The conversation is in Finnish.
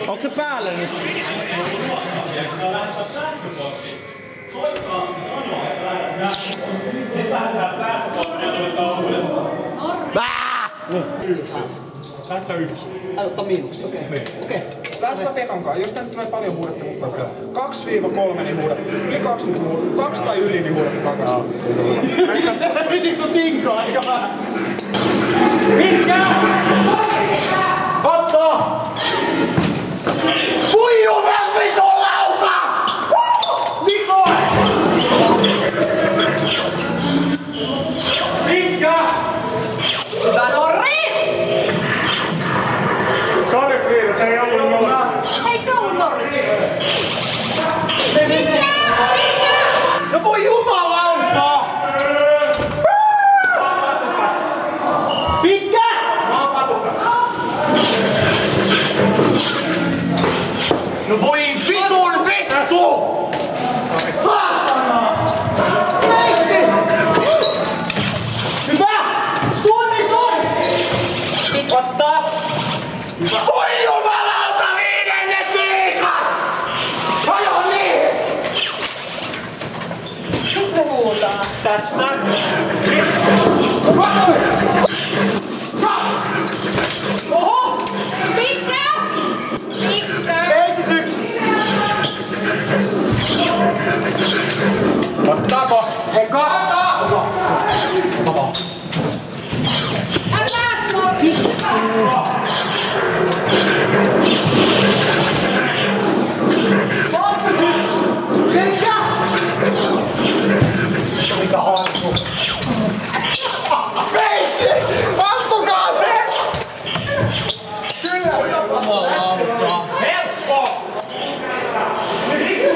Onko se päällä nyt? Soittaa ja sanoo, että lähdetään sähköpostiin. Sitten lähdetään sähköpostiin ja soittaa uudestaan. Yksi. Lähdät sä yksi? Ottaa miinus, okei. Lähdetään Pekan kanssa. Jos tänne tulee paljon huudetta mukaan kyllä. 2-3 niin huudat. Yli 2 niin huudat. 2 tai yli niin huudat takaisin. Pitikö sun tinkaa aika vähän? Mitkä? Otto! Puiju vähän vitun lauta! Niko! Mitkä? Hyvä Norris! Sori Friida, se ei ollut Norris. Eikö se ollut Norris? Mitkä? No voi jumalauta! Mitkä? Mä oon patukas. No voi vitun vittu! Saatana! Messi! Hyvä! Tuomi! Ottaa! Voi jumalauta viidennet liikat! Ajo niin! Mitä se huutaa? Tässä! Oho! Mitkä? Messi syks! Ottaako? Eka! Älä Norris! Messi! Ampukaa se! Kyllä! Jumalauta! Helppo! Niko!